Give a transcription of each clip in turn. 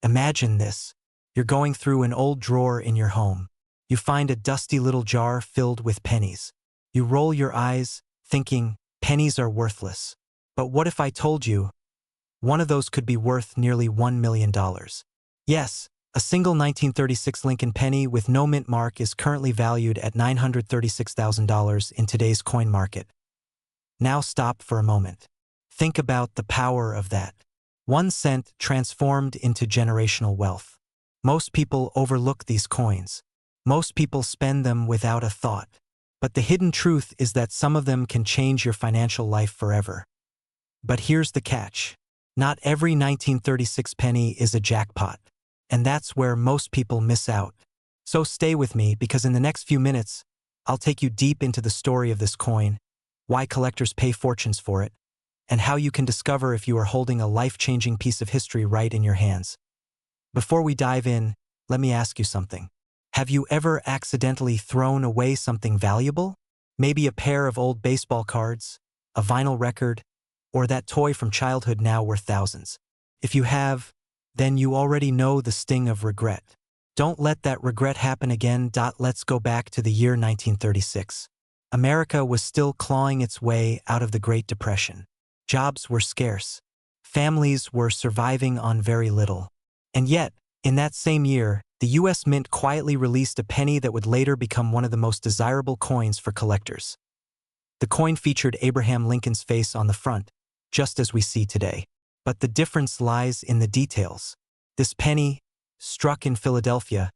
Imagine this. You're going through an old drawer in your home. You find a dusty little jar filled with pennies. You roll your eyes, thinking, pennies are worthless. But what if I told you one of those could be worth nearly $1 million? Yes, a single 1936 Lincoln penny with no mint mark is currently valued at $936,000 in today's coin market. Now stop for a moment. Think about the power of that. 1 cent transformed into generational wealth. Most people overlook these coins. Most people spend them without a thought. But the hidden truth is that some of them can change your financial life forever. But here's the catch. Not every 1936 penny is a jackpot. And that's where most people miss out. So stay with me, because in the next few minutes, I'll take you deep into the story of this coin, why collectors pay fortunes for it, and how you can discover if you are holding a life-changing piece of history right in your hands. Before we dive in, let me ask you something. Have you ever accidentally thrown away something valuable? Maybe a pair of old baseball cards, a vinyl record, or that toy from childhood now worth thousands. If you have, then you already know the sting of regret. Don't let that regret happen again. Let's go back to the year 1936. America was still clawing its way out of the Great Depression. Jobs were scarce. Families were surviving on very little. And yet, in that same year, the U.S. Mint quietly released a penny that would later become one of the most desirable coins for collectors. The coin featured Abraham Lincoln's face on the front, just as we see today. But the difference lies in the details. This penny, struck in Philadelphia,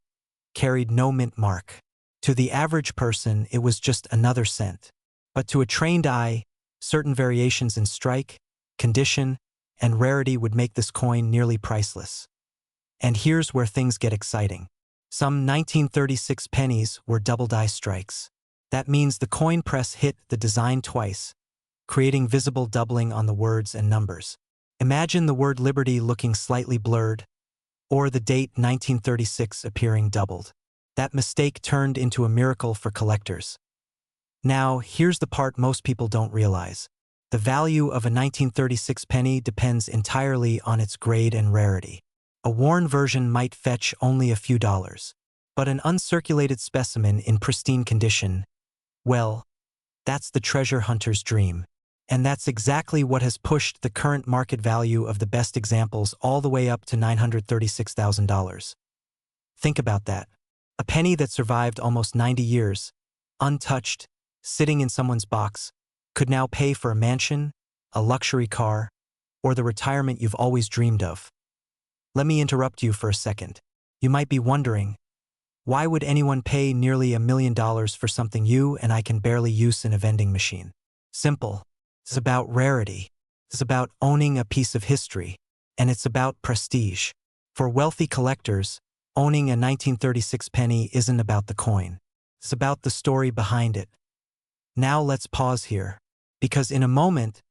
carried no mint mark. To the average person, it was just another cent. But to a trained eye, certain variations in strike, condition, and rarity would make this coin nearly priceless. And here's where things get exciting. Some 1936 pennies were double-die strikes. That means the coin press hit the design twice, creating visible doubling on the words and numbers. Imagine the word Liberty looking slightly blurred, or the date 1936 appearing doubled. That mistake turned into a miracle for collectors. Now, here's the part most people don't realize. The value of a 1936 penny depends entirely on its grade and rarity. A worn version might fetch only a few dollars. But an uncirculated specimen in pristine condition, well, that's the treasure hunter's dream. And that's exactly what has pushed the current market value of the best examples all the way up to $936,000. Think about that. A penny that survived almost 90 years, untouched, sitting in someone's box, could now pay for a mansion, a luxury car, or the retirement you've always dreamed of. Let me interrupt you for a second. You might be wondering, why would anyone pay nearly $1 million for something you and I can barely use in a vending machine? Simple. It's about rarity. It's about owning a piece of history. And it's about prestige. For wealthy collectors, owning a 1936 penny isn't about the coin. It's about the story behind it. Now let's pause here, because in a moment,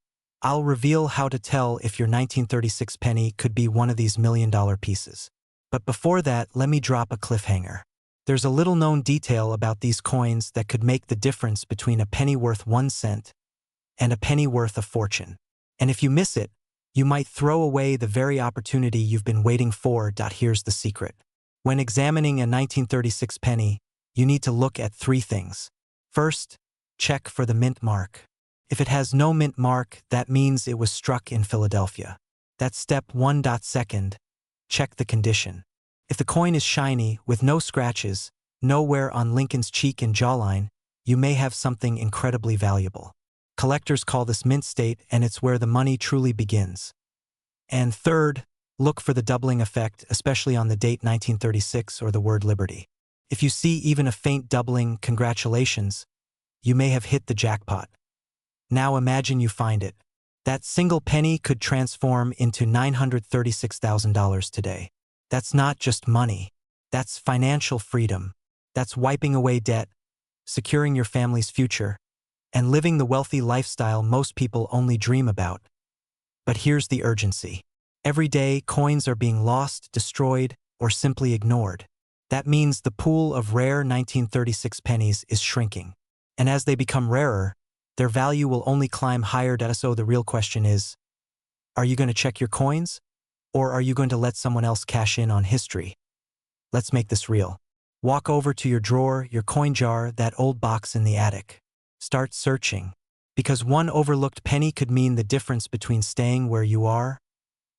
I'll reveal how to tell if your 1936 penny could be one of these $1 million pieces. But before that, let me drop a cliffhanger. There's a little-known detail about these coins that could make the difference between a penny worth 1 cent and a penny worth a fortune. And if you miss it, you might throw away the very opportunity you've been waiting for. Here's the secret. When examining a 1936 penny, you need to look at 3 things. First, check for the mint mark. If it has no mint mark, that means it was struck in Philadelphia. That's step 1. Second, check the condition. If the coin is shiny, with no scratches, no wear on Lincoln's cheek and jawline, you may have something incredibly valuable. Collectors call this mint state, and it's where the money truly begins. And third, look for the doubling effect, especially on the date 1936 or the word Liberty. If you see even a faint doubling, congratulations, you may have hit the jackpot. Now imagine you find it. That single penny could transform into $936,000 today. That's not just money. That's financial freedom. That's wiping away debt, securing your family's future, and living the wealthy lifestyle most people only dream about. But here's the urgency. Every day, coins are being lost, destroyed, or simply ignored. That means the pool of rare 1936 pennies is shrinking. And as they become rarer, their value will only climb higher. So the real question is, are you going to check your coins? Or are you going to let someone else cash in on history? Let's make this real. Walk over to your drawer, your coin jar, that old box in the attic. Start searching. Because one overlooked penny could mean the difference between staying where you are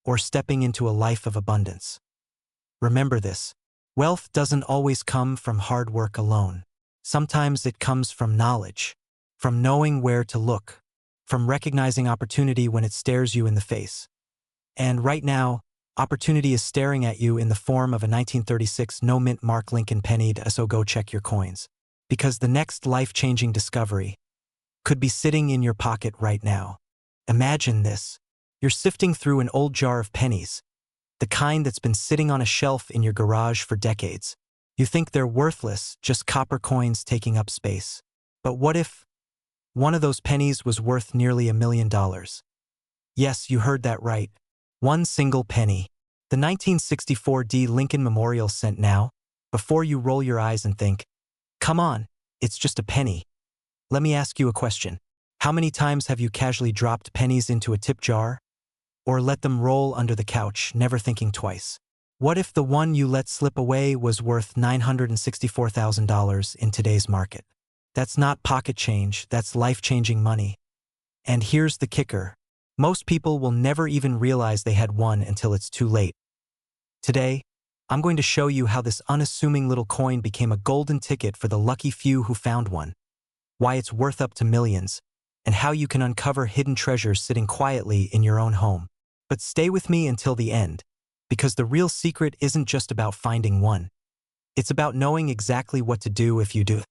or stepping into a life of abundance. Remember this. Wealth doesn't always come from hard work alone. Sometimes it comes from knowledge, from knowing where to look, from recognizing opportunity when it stares you in the face. And right now, opportunity is staring at you in the form of a 1936 no-mint Mark Lincoln penny, so go check your coins. Because the next life-changing discovery could be sitting in your pocket right now. Imagine this. You're sifting through an old jar of pennies, the kind that's been sitting on a shelf in your garage for decades. You think they're worthless, just copper coins taking up space. But what if one of those pennies was worth nearly $1 million? Yes, you heard that right. One single penny. The 1964 Lincoln Memorial cent now. Before you roll your eyes and think, come on, it's just a penny. Let me ask you a question. How many times have you casually dropped pennies into a tip jar? Or let them roll under the couch, never thinking twice? What if the one you let slip away was worth $964,000 in today's market? That's not pocket change, that's life-changing money. And here's the kicker. Most people will never even realize they had one until it's too late. Today, I'm going to show you how this unassuming little coin became a golden ticket for the lucky few who found one, why it's worth up to millions, and how you can uncover hidden treasures sitting quietly in your own home. But stay with me until the end, because the real secret isn't just about finding one. It's about knowing exactly what to do if you do.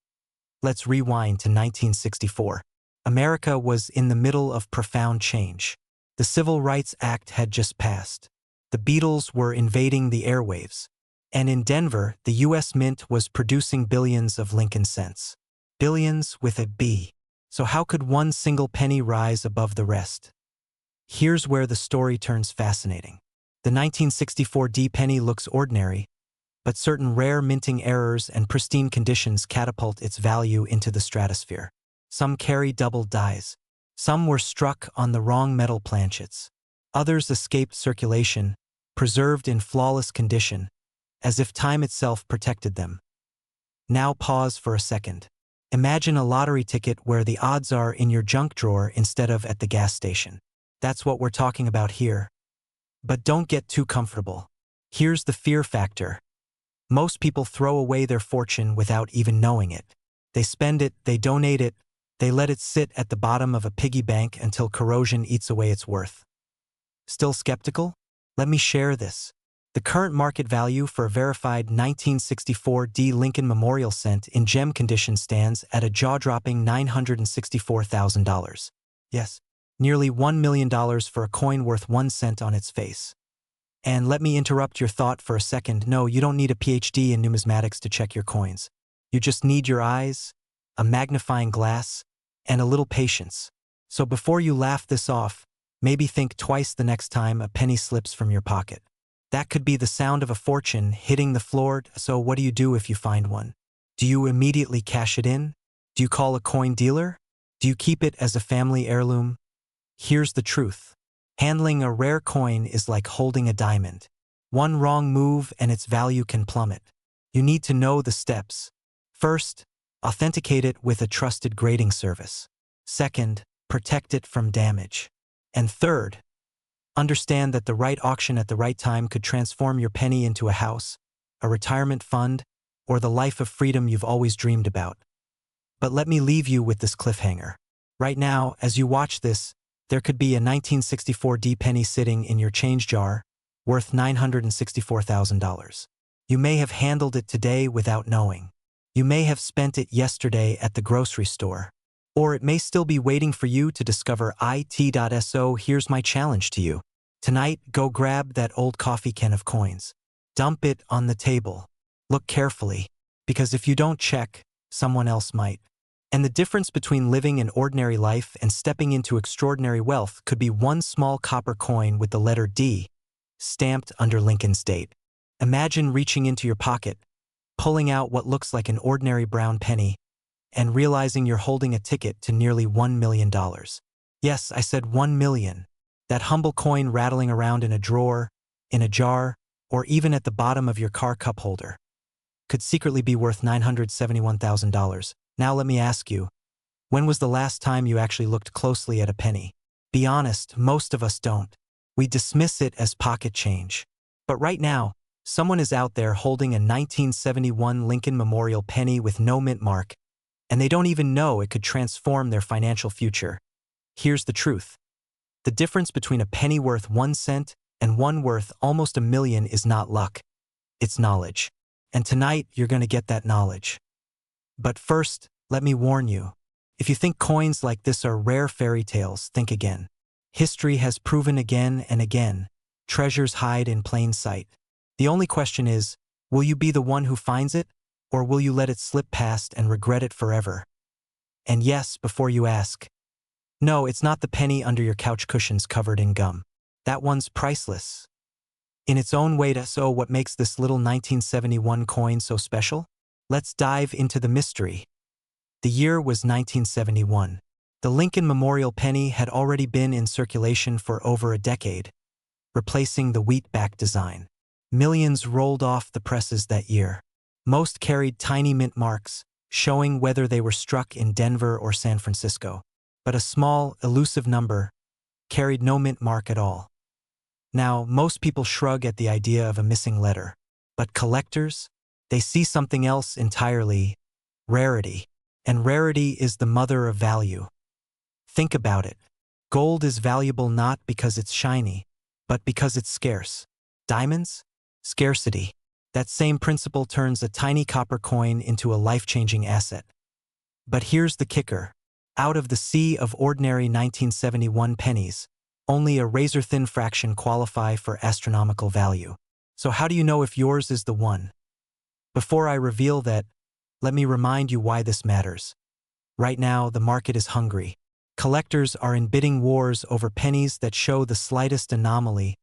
Let's rewind to 1964. America was in the middle of profound change. The Civil Rights Act had just passed. The Beatles were invading the airwaves. And in Denver, the U.S. Mint was producing billions of Lincoln cents. Billions with a B. So how could one single penny rise above the rest? Here's where the story turns fascinating. The 1964 penny looks ordinary, but certain rare minting errors and pristine conditions catapult its value into the stratosphere. Some carry double dies. Some were struck on the wrong metal planchets. Others escaped circulation, preserved in flawless condition, as if time itself protected them. Now pause for a second. Imagine a lottery ticket where the odds are in your junk drawer instead of at the gas station. That's what we're talking about here. But don't get too comfortable. Here's the fear factor. Most people throw away their fortune without even knowing it. They spend it, they donate it, they let it sit at the bottom of a piggy bank until corrosion eats away its worth. Still skeptical? Let me share this. The current market value for a verified 1964 Lincoln Memorial cent in gem condition stands at a jaw-dropping $964,000. Yes, nearly $1 million for a coin worth 1 cent on its face. And let me interrupt your thought for a second. No, you don't need a PhD in numismatics to check your coins. You just need your eyes, a magnifying glass, and a little patience. So before you laugh this off, maybe think twice the next time a penny slips from your pocket. That could be the sound of a fortune hitting the floor. So what do you do if you find one? Do you immediately cash it in? Do you call a coin dealer? Do you keep it as a family heirloom? Here's the truth. Handling a rare coin is like holding a diamond. One wrong move and its value can plummet. You need to know the steps. First, authenticate it with a trusted grading service. Second, protect it from damage. And third, understand that the right auction at the right time could transform your penny into a house, a retirement fund, or the life of freedom you've always dreamed about. But let me leave you with this cliffhanger. Right now, as you watch this, there could be a 1964 penny sitting in your change jar, worth $964,000. You may have handled it today without knowing. You may have spent it yesterday at the grocery store. Or it may still be waiting for you to discover it.so. Here's my challenge to you. Tonight, go grab that old coffee can of coins. Dump it on the table. Look carefully, because if you don't check, someone else might. And the difference between living an ordinary life and stepping into extraordinary wealth could be one small copper coin with the letter D stamped under Lincoln's date. Imagine reaching into your pocket, pulling out what looks like an ordinary brown penny, and realizing you're holding a ticket to nearly $1 million. Yes, I said $1 million. That humble coin rattling around in a drawer, in a jar, or even at the bottom of your car cup holder, could secretly be worth $971,000. Now let me ask you, when was the last time you actually looked closely at a penny? Be honest, most of us don't. We dismiss it as pocket change. But right now, someone is out there holding a 1971 Lincoln Memorial penny with no mint mark, and they don't even know it could transform their financial future. Here's the truth. The difference between a penny worth 1 cent and one worth almost $1 million is not luck. It's knowledge. And tonight, you're going to get that knowledge. But first, let me warn you. If you think coins like this are rare fairy tales, think again. History has proven again and again, treasures hide in plain sight. The only question is, will you be the one who finds it, or will you let it slip past and regret it forever? And yes, before you ask, no, it's not the penny under your couch cushions covered in gum. That one's priceless. In its own way, so what makes this little 1971 coin so special? Let's dive into the mystery. The year was 1971. The Lincoln Memorial penny had already been in circulation for over a decade, replacing the wheatback design. Millions rolled off the presses that year. Most carried tiny mint marks, showing whether they were struck in Denver or San Francisco. But a small, elusive number carried no mint mark at all. Now, most people shrug at the idea of a missing letter. But collectors? They see something else entirely: rarity. And rarity is the mother of value. Think about it. Gold is valuable not because it's shiny, but because it's scarce. Diamonds? Scarcity. That same principle turns a tiny copper coin into a life-changing asset. But here's the kicker. Out of the sea of ordinary 1971 pennies, only a razor-thin fraction qualify for astronomical value. So how do you know if yours is the one? Before I reveal that, let me remind you why this matters. Right now, the market is hungry. Collectors are in bidding wars over pennies that show the slightest anomaly,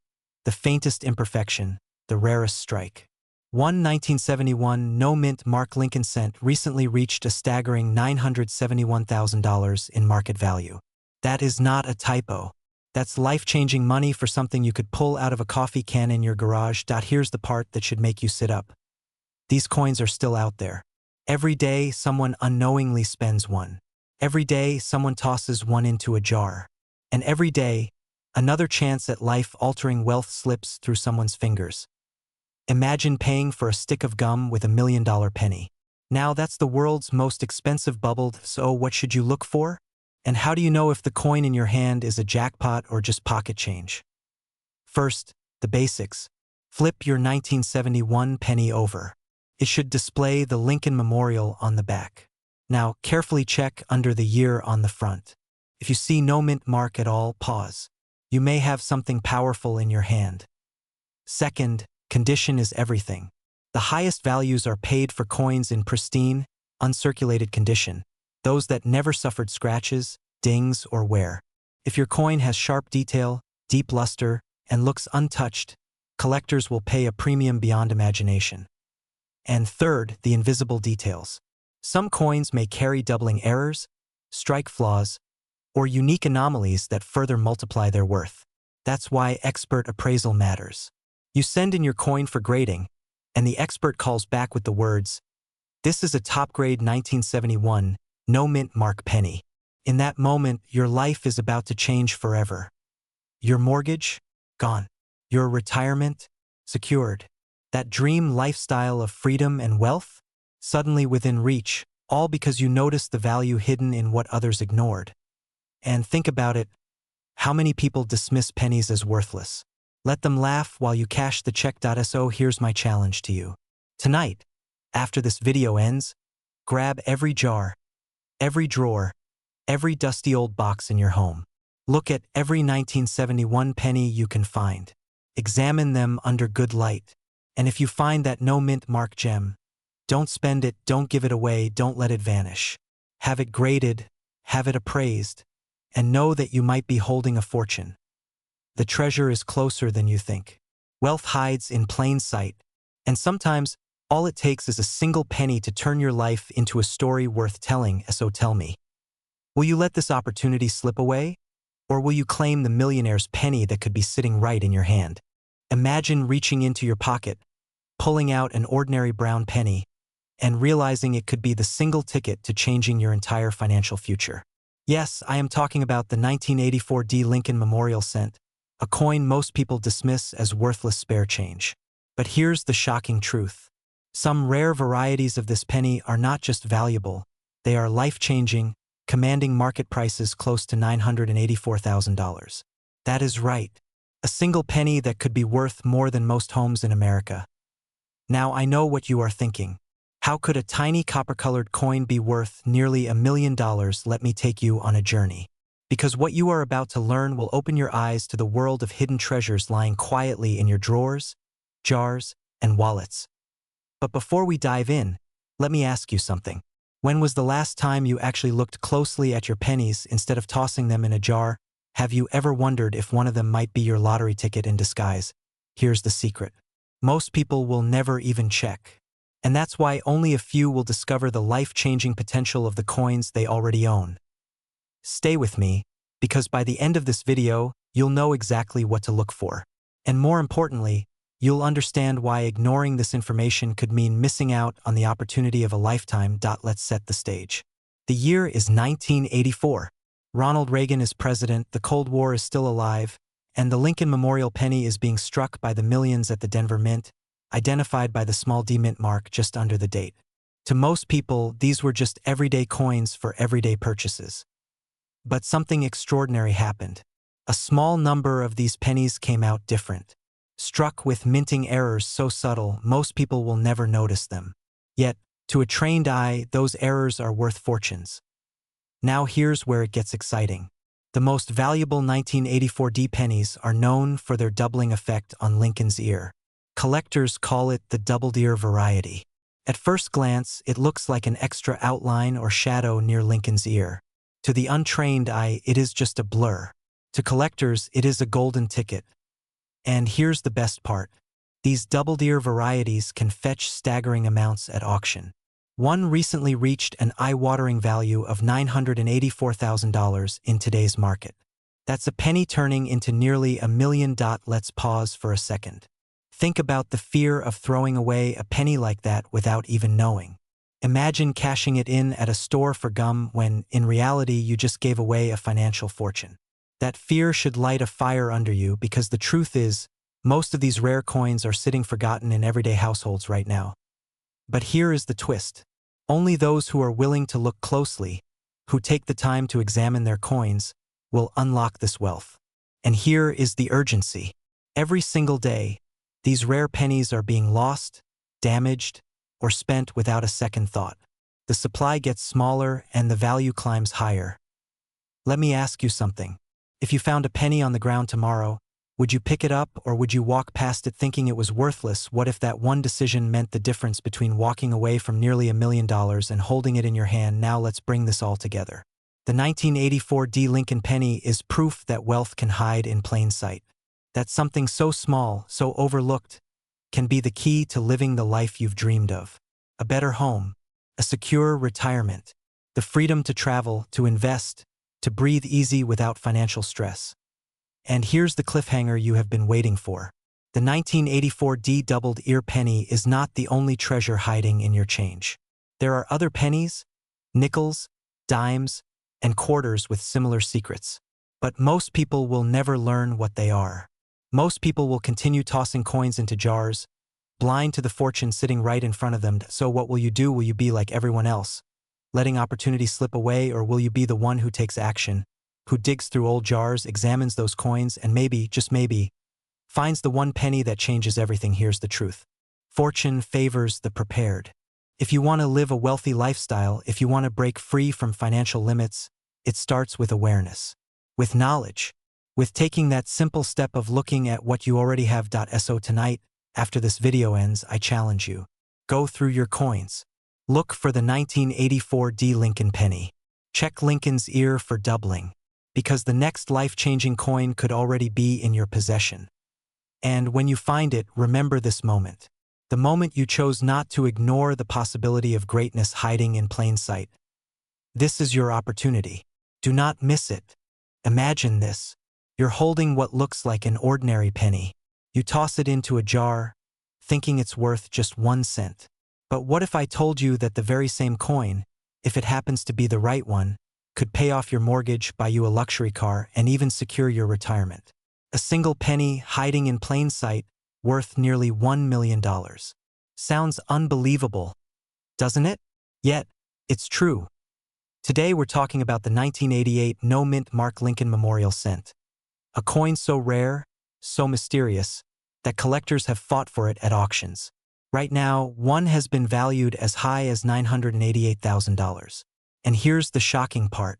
the faintest imperfection, the rarest strike. One 1971 no-mint mark Lincoln cent recently reached a staggering $971,000 in market value. That is not a typo. That's life-changing money for something you could pull out of a coffee can in your garage. Here's the part that should make you sit up. These coins are still out there. Every day, someone unknowingly spends one. Every day, someone tosses one into a jar. And every day, another chance at life-altering wealth slips through someone's fingers. Imagine paying for a stick of gum with $1 million penny. Now that's the world's most expensive bubble, so what should you look for? And how do you know if the coin in your hand is a jackpot or just pocket change? First, the basics. Flip your 1971 penny over. It should display the Lincoln Memorial on the back. Now, carefully check under the year on the front. If you see no mint mark at all, pause. You may have something powerful in your hand. Second, condition is everything. The highest values are paid for coins in pristine, uncirculated condition, those that never suffered scratches, dings, or wear. If your coin has sharp detail, deep luster, and looks untouched, collectors will pay a premium beyond imagination. And third, the invisible details. Some coins may carry doubling errors, strike flaws, or unique anomalies that further multiply their worth. That's why expert appraisal matters. You send in your coin for grading, and the expert calls back with the words, "This is a top-grade 1971, no-mint mark penny." In that moment, your life is about to change forever. Your mortgage? Gone. Your retirement? Secured. That dream lifestyle of freedom and wealth? Suddenly within reach, all because you noticed the value hidden in what others ignored. And think about it, how many people dismiss pennies as worthless? Let them laugh while you cash the check. So here's my challenge to you. Tonight, after this video ends, grab every jar, every drawer, every dusty old box in your home. Look at every 1971 penny you can find. Examine them under good light. And if you find that no mint mark gem, don't spend it, don't give it away, don't let it vanish. Have it graded, have it appraised, and know that you might be holding a fortune. The treasure is closer than you think. Wealth hides in plain sight, and sometimes all it takes is a single penny to turn your life into a story worth telling. So tell me, will you let this opportunity slip away? Or will you claim the millionaire's penny that could be sitting right in your hand? Imagine reaching into your pocket, pulling out an ordinary brown penny, and realizing it could be the single ticket to changing your entire financial future. Yes, I am talking about the 1984 D. Lincoln Memorial Cent, a coin most people dismiss as worthless spare change. But here's the shocking truth. Some rare varieties of this penny are not just valuable, they are life-changing, commanding market prices close to $984,000. That is right. A single penny that could be worth more than most homes in America. Now I know what you are thinking. How could a tiny copper-colored coin be worth nearly $1 million? Let me take you on a journey. Because what you are about to learn will open your eyes to the world of hidden treasures lying quietly in your drawers, jars, and wallets. But before we dive in, let me ask you something. When was the last time you actually looked closely at your pennies instead of tossing them in a jar? Have you ever wondered if one of them might be your lottery ticket in disguise? Here's the secret. Most people will never even check. And that's why only a few will discover the life-changing potential of the coins they already own. Stay with me, because by the end of this video, you'll know exactly what to look for. And more importantly, you'll understand why ignoring this information could mean missing out on the opportunity of a lifetime. Let's set the stage. The year is 1984. Ronald Reagan is president, the Cold War is still alive, and the Lincoln Memorial penny is being struck by the millions at the Denver Mint, identified by the small D mint mark just under the date. To most people, these were just everyday coins for everyday purchases. But something extraordinary happened. A small number of these pennies came out different. Struck with minting errors so subtle, most people will never notice them. Yet, to a trained eye, those errors are worth fortunes. Now here's where it gets exciting. The most valuable 1984 D pennies are known for their doubling effect on Lincoln's ear. Collectors call it the doubled ear variety. At first glance, it looks like an extra outline or shadow near Lincoln's ear. To the untrained eye, it is just a blur. To collectors, it is a golden ticket. And here's the best part. These doubled ear varieties can fetch staggering amounts at auction. One recently reached an eye-watering value of $984,000 in today's market. That's a penny turning into nearly $1 million. Let's pause for a second. Think about the fear of throwing away a penny like that without even knowing. Imagine cashing it in at a store for gum when, in reality, you just gave away a financial fortune. That fear should light a fire under you because the truth is, most of these rare coins are sitting forgotten in everyday households right now. But here is the twist. Only those who are willing to look closely, who take the time to examine their coins, will unlock this wealth. And here is the urgency. Every single day, these rare pennies are being lost, damaged, or spent without a second thought. The supply gets smaller and the value climbs higher. Let me ask you something. If you found a penny on the ground tomorrow, would you pick it up or would you walk past it thinking it was worthless? What if that one decision meant the difference between walking away from nearly $1 million and holding it in your hand? Now let's bring this all together. The 1984 D. Lincoln penny is proof that wealth can hide in plain sight. That something so small, so overlooked, can be the key to living the life you've dreamed of. A better home, a secure retirement, the freedom to travel, to invest, to breathe easy without financial stress. And here's the cliffhanger you have been waiting for. The 1984 D doubled ear penny is not the only treasure hiding in your change. There are other pennies, nickels, dimes, and quarters with similar secrets. But most people will never learn what they are. Most people will continue tossing coins into jars, blind to the fortune sitting right in front of them. So what will you do? Will you be like everyone else, letting opportunity slip away, or will you be the one who takes action, who digs through old jars, examines those coins, and maybe, just maybe, finds the one penny that changes everything? Here's the truth. Fortune favors the prepared. If you want to live a wealthy lifestyle, if you want to break free from financial limits, it starts with awareness, with knowledge, with taking that simple step of looking at what you already have. So tonight, after this video ends, I challenge you. Go through your coins. Look for the 1984 D. Lincoln penny. Check Lincoln's ear for doubling, because the next life-changing coin could already be in your possession. And when you find it, remember this moment. The moment you chose not to ignore the possibility of greatness hiding in plain sight. This is your opportunity. Do not miss it. Imagine this. You're holding what looks like an ordinary penny. You toss it into a jar, thinking it's worth just 1 cent. But what if I told you that the very same coin, if it happens to be the right one, could pay off your mortgage, buy you a luxury car, and even secure your retirement? A single penny hiding in plain sight, worth nearly $1 million. Sounds unbelievable, doesn't it? Yet, it's true. Today we're talking about the 1988 no-mint Mark Lincoln Memorial Cent. A coin so rare, so mysterious, that collectors have fought for it at auctions. Right now, one has been valued as high as $988,000. And here's the shocking part.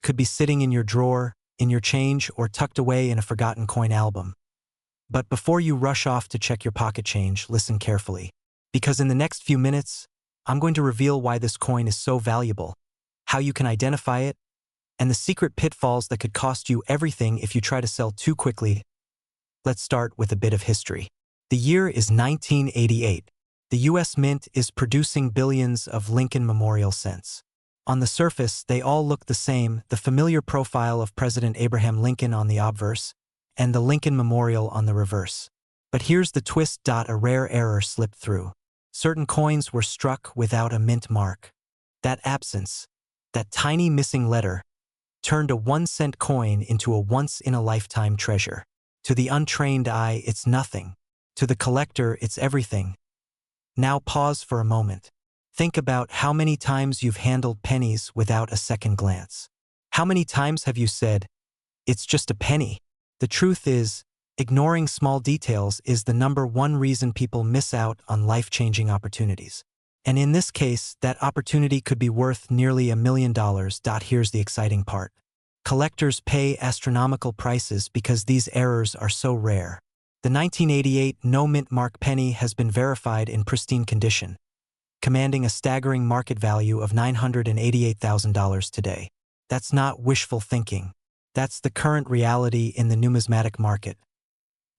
Could be sitting in your drawer, in your change, or tucked away in a forgotten coin album. But before you rush off to check your pocket change, listen carefully. Because in the next few minutes, I'm going to reveal why this coin is so valuable, how you can identify it, and the secret pitfalls that could cost you everything if you try to sell too quickly. Let's start with a bit of history. The year is 1988. The U.S. Mint is producing billions of Lincoln Memorial cents. On the surface, they all look the same, the familiar profile of President Abraham Lincoln on the obverse, and the Lincoln Memorial on the reverse. But here's the twist. A rare error slipped through. Certain coins were struck without a mint mark. That absence, that tiny missing letter, turned a 1-cent coin into a once-in-a-lifetime treasure. To the untrained eye, it's nothing. To the collector, it's everything. Now pause for a moment. Think about how many times you've handled pennies without a second glance. How many times have you said, "It's just a penny"? The truth is, ignoring small details is the #1 reason people miss out on life-changing opportunities. And in this case, that opportunity could be worth nearly $1 million. Here's the exciting part. Collectors pay astronomical prices because these errors are so rare. The 1988 no-mint Mark penny has been verified in pristine condition, commanding a staggering market value of $988,000 today. That's not wishful thinking. That's the current reality in the numismatic market.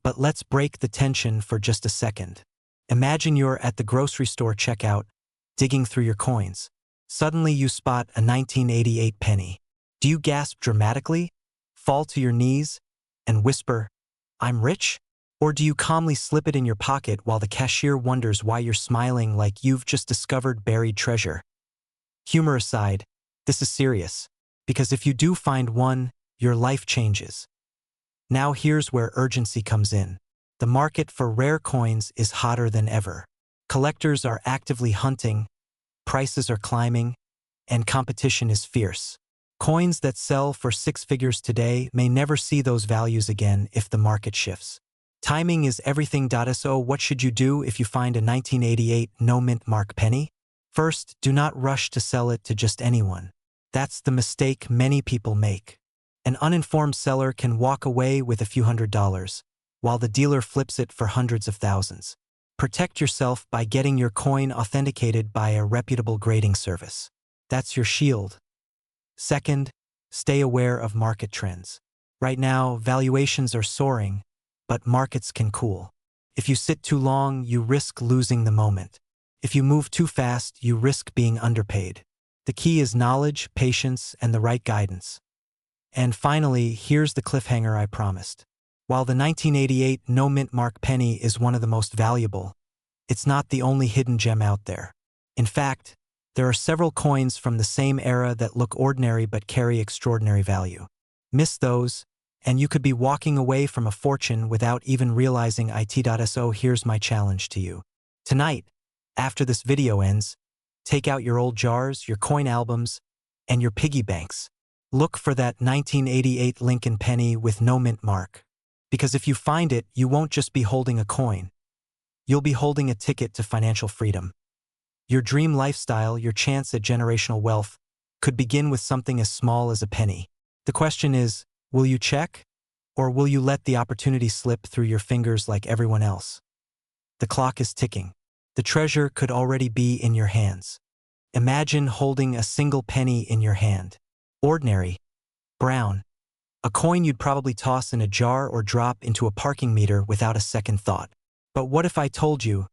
But let's break the tension for just a second. Imagine you're at the grocery store checkout, digging through your coins. Suddenly you spot a 1988 penny. Do you gasp dramatically, fall to your knees, and whisper, "I'm rich"? Or do you calmly slip it in your pocket while the cashier wonders why you're smiling like you've just discovered buried treasure? Humor aside, this is serious, because if you do find one, your life changes. Now here's where urgency comes in. The market for rare coins is hotter than ever. Collectors are actively hunting, prices are climbing, and competition is fierce. Coins that sell for 6 figures today may never see those values again if the market shifts. Timing is everything. So what should you do if you find a 1988 no-mint Mark penny? First, do not rush to sell it to just anyone. That's the mistake many people make. An uninformed seller can walk away with a few $100s, while the dealer flips it for hundreds of thousands. Protect yourself by getting your coin authenticated by a reputable grading service. That's your shield. Second, stay aware of market trends. Right now, valuations are soaring, but markets can cool. If you sit too long, you risk losing the moment. If you move too fast, you risk being underpaid. The key is knowledge, patience, and the right guidance. And finally, here's the cliffhanger I promised. While the 1988 no-mint Mark penny is one of the most valuable, it's not the only hidden gem out there. In fact, there are several coins from the same era that look ordinary but carry extraordinary value. Miss those, and you could be walking away from a fortune without even realizing it. So here's my challenge to you. Tonight, after this video ends, take out your old jars, your coin albums, and your piggy banks. Look for that 1988 Lincoln penny with no mint mark. Because if you find it, you won't just be holding a coin. You'll be holding a ticket to financial freedom. Your dream lifestyle, your chance at generational wealth, could begin with something as small as a penny. The question is, will you check? Or will you let the opportunity slip through your fingers like everyone else? The clock is ticking. The treasure could already be in your hands. Imagine holding a single penny in your hand. Ordinary, brown, a coin you'd probably toss in a jar or drop into a parking meter without a second thought. But what if I told you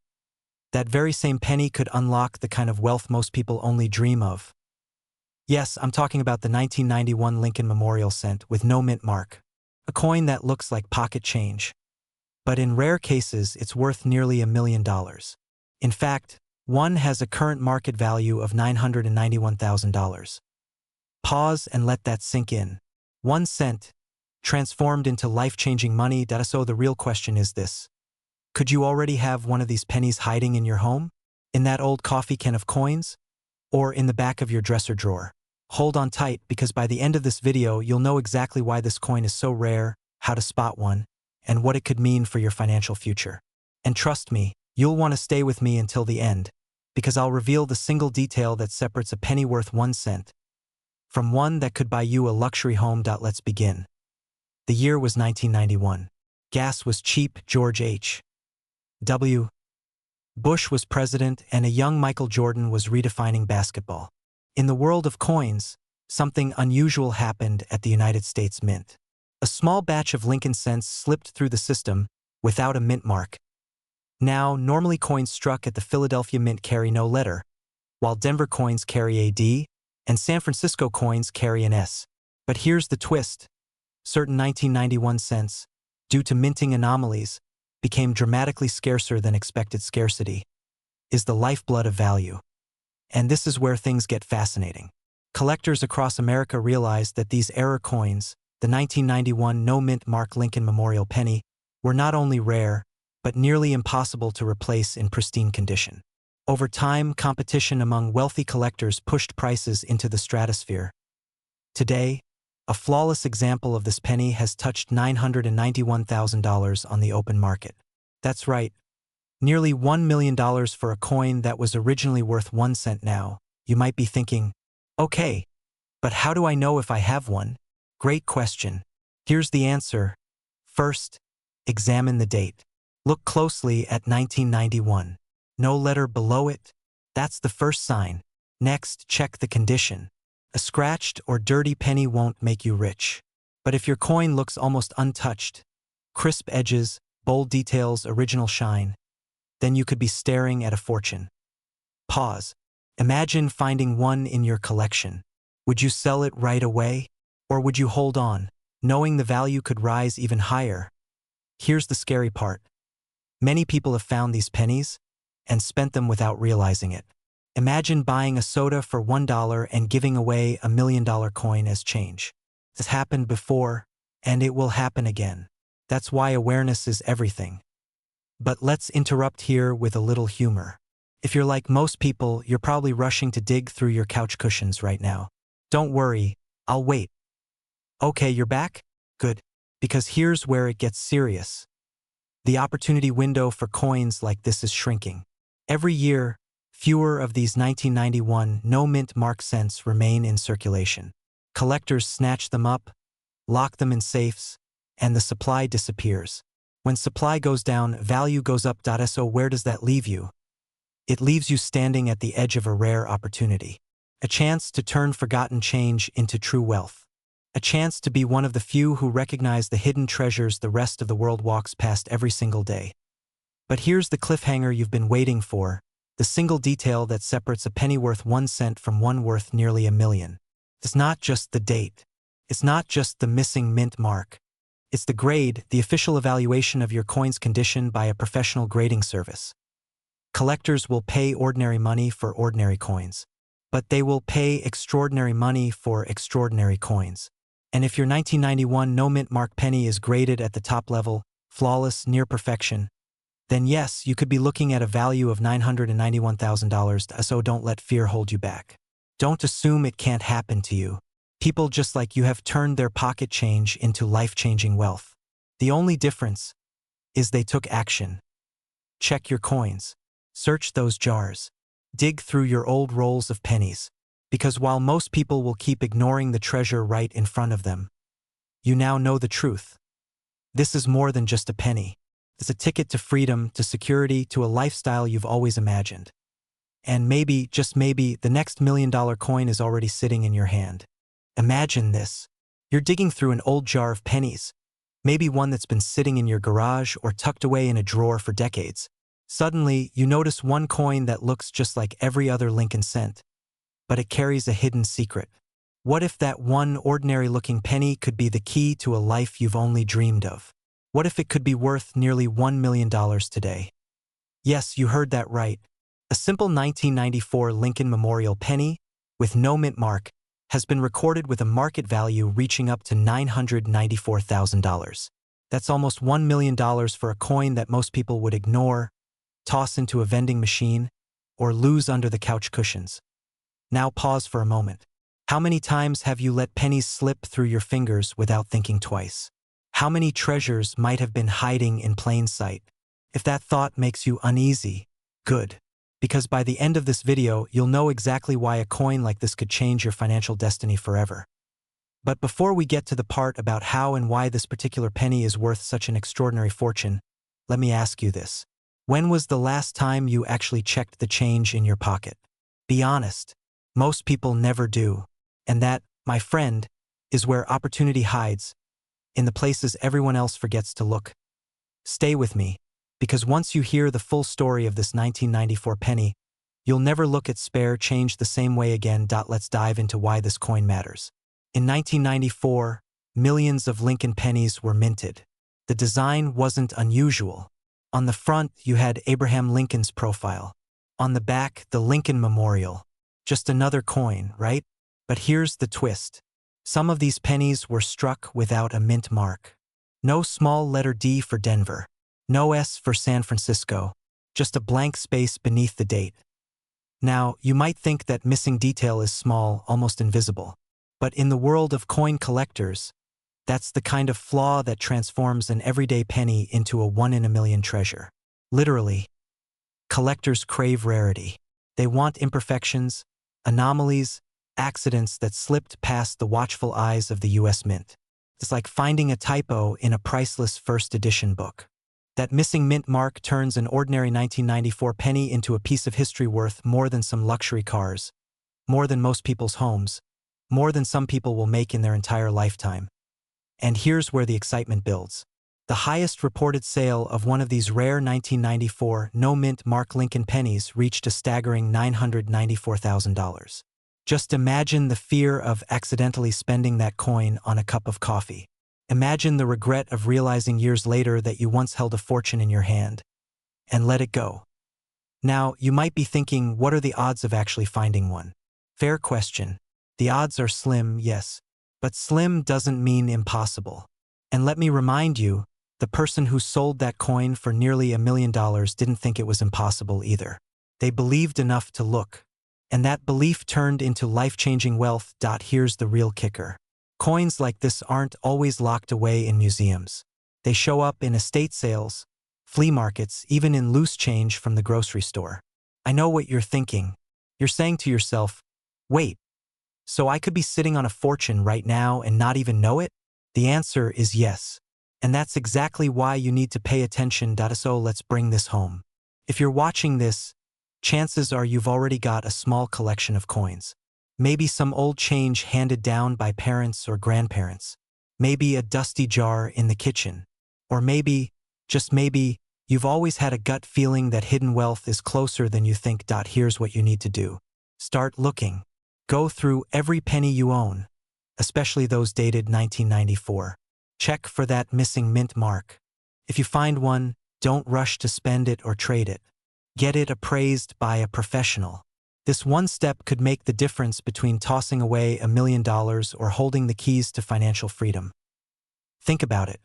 that very same penny could unlock the kind of wealth most people only dream of? Yes, I'm talking about the 1991 Lincoln Memorial Cent with no mint mark. A coin that looks like pocket change. but in rare cases it's worth nearly $1 million. In fact, one has a current market value of $991,000. Pause and let that sink in. 1 cent, transformed into life-changing money. So the real question is this. Could you already have one of these pennies hiding in your home? In that old coffee can of coins? Or in the back of your dresser drawer? Hold on tight, because by the end of this video you'll know exactly why this coin is so rare, how to spot one, and what it could mean for your financial future. And trust me, you'll want to stay with me until the end, because I'll reveal the single detail that separates a penny worth 1 cent from one that could buy you a luxury home. Let's begin. The year was 1991. Gas was cheap. George H.W. Bush was president, and a young Michael Jordan was redefining basketball. In the world of coins, something unusual happened at the United States Mint. A small batch of Lincoln cents slipped through the system without a mint mark. Now, normally coins struck at the Philadelphia Mint carry no letter, while Denver coins carry a D, and San Francisco coins carry an S. But here's the twist. Certain 1991 cents, due to minting anomalies, became dramatically scarcer than expected. Scarcity is the lifeblood of value. And this is where things get fascinating. Collectors across America realized that these error coins, the 1991 no-mint mark Lincoln Memorial penny, were not only rare, but nearly impossible to replace in pristine condition. Over time, competition among wealthy collectors pushed prices into the stratosphere. Today, a flawless example of this penny has touched $991,000 on the open market. That's right, nearly $1 million for a coin that was originally worth 1 cent. Now, you might be thinking, okay, but how do I know if I have one? Great question. Here's the answer. First, examine the date. Look closely at 1991. No letter below it? That's the first sign. Next, check the condition. A scratched or dirty penny won't make you rich. But if your coin looks almost untouched, crisp edges, bold details, original shine, then you could be staring at a fortune. Pause. Imagine finding one in your collection. Would you sell it right away? Or would you hold on, knowing the value could rise even higher? Here's the scary part. Many people have found these pennies and spent them without realizing it. Imagine buying a soda for $1 and giving away $1 million coin as change. This happened before, and it will happen again. That's why awareness is everything. But let's interrupt here with a little humor. If you're like most people, you're probably rushing to dig through your couch cushions right now. Don't worry, I'll wait. Okay, you're back? Good. Because here's where it gets serious. The opportunity window for coins like this is shrinking. Every year, fewer of these 1991 no-mint mark cents remain in circulation. Collectors snatch them up, lock them in safes, and the supply disappears. When supply goes down, value goes up. So where does that leave you? It leaves you standing at the edge of a rare opportunity. A chance to turn forgotten change into true wealth. A chance to be one of the few who recognize the hidden treasures the rest of the world walks past every single day. But here's the cliffhanger you've been waiting for, the single detail that separates a penny worth 1 cent from one worth nearly $1 million. It's not just the date. It's not just the missing mint mark. It's the grade, the official evaluation of your coin's condition by a professional grading service. Collectors will pay ordinary money for ordinary coins, but they will pay extraordinary money for extraordinary coins. And if your 1991 no-mint mark penny is graded at the top level, flawless, near perfection, then yes, you could be looking at a value of $991,000. So don't let fear hold you back. Don't assume it can't happen to you. People just like you have turned their pocket change into life-changing wealth. The only difference is they took action. Check your coins. Search those jars. Dig through your old rolls of pennies. Because while most people will keep ignoring the treasure right in front of them, you now know the truth. This is more than just a penny. It's a ticket to freedom, to security, to a lifestyle you've always imagined. And maybe, just maybe, the next $1 million coin is already sitting in your hand. Imagine this. You're digging through an old jar of pennies, maybe one that's been sitting in your garage or tucked away in a drawer for decades. Suddenly, you notice one coin that looks just like every other Lincoln cent, but it carries a hidden secret. What if that one ordinary-looking penny could be the key to a life you've only dreamed of? What if it could be worth nearly $1 million today? Yes, you heard that right. A simple 1994 Lincoln Memorial penny, with no mint mark, has been recorded with a market value reaching up to $994,000. That's almost $1 million for a coin that most people would ignore, toss into a vending machine, or lose under the couch cushions. Now pause for a moment. How many times have you let pennies slip through your fingers without thinking twice? How many treasures might have been hiding in plain sight? If that thought makes you uneasy, good. Because by the end of this video, you'll know exactly why a coin like this could change your financial destiny forever. But before we get to the part about how and why this particular penny is worth such an extraordinary fortune, let me ask you this. When was the last time you actually checked the change in your pocket? Be honest. Most people never do. And that, my friend, is where opportunity hides, in the places everyone else forgets to look. Stay with me, because once you hear the full story of this 1994 penny, you'll never look at spare change the same way again. Let's dive into why this coin matters. In 1994, millions of Lincoln pennies were minted. The design wasn't unusual. On the front, you had Abraham Lincoln's profile. On the back, the Lincoln Memorial. Just another coin, right? But here's the twist. Some of these pennies were struck without a mint mark. No small letter D for Denver. No S for San Francisco. Just a blank space beneath the date. Now, you might think that missing detail is small, almost invisible. But in the world of coin collectors, that's the kind of flaw that transforms an everyday penny into a one-in-a-million treasure. Literally, collectors crave rarity. They want imperfections, anomalies, accidents that slipped past the watchful eyes of the U.S. Mint. It's like finding a typo in a priceless first edition book. That missing mint mark turns an ordinary 1994 penny into a piece of history worth more than some luxury cars, more than most people's homes, more than some people will make in their entire lifetime. And here's where the excitement builds. The highest reported sale of one of these rare 1994 no-mint mark Lincoln pennies reached a staggering $994,000. Just imagine the fear of accidentally spending that coin on a cup of coffee. Imagine the regret of realizing years later that you once held a fortune in your hand and let it go. Now, you might be thinking, what are the odds of actually finding one? Fair question. The odds are slim, yes, but slim doesn't mean impossible. And let me remind you, the person who sold that coin for nearly $1 million didn't think it was impossible either. They believed enough to look. And that belief turned into life-changing wealth. Here's the real kicker. Coins like this aren't always locked away in museums. They show up in estate sales, flea markets, even in loose change from the grocery store. I know what you're thinking. You're saying to yourself, wait, so I could be sitting on a fortune right now and not even know it? The answer is yes. And that's exactly why you need to pay attention. So let's bring this home. If you're watching this, chances are you've already got a small collection of coins. Maybe some old change handed down by parents or grandparents. Maybe a dusty jar in the kitchen. Or maybe, just maybe, you've always had a gut feeling that hidden wealth is closer than you think. Here's what you need to do. Start looking. Go through every penny you own, especially those dated 1994. Check for that missing mint mark. If you find one, don't rush to spend it or trade it. Get it appraised by a professional. This one step could make the difference between tossing away $1 million or holding the keys to financial freedom. Think about it.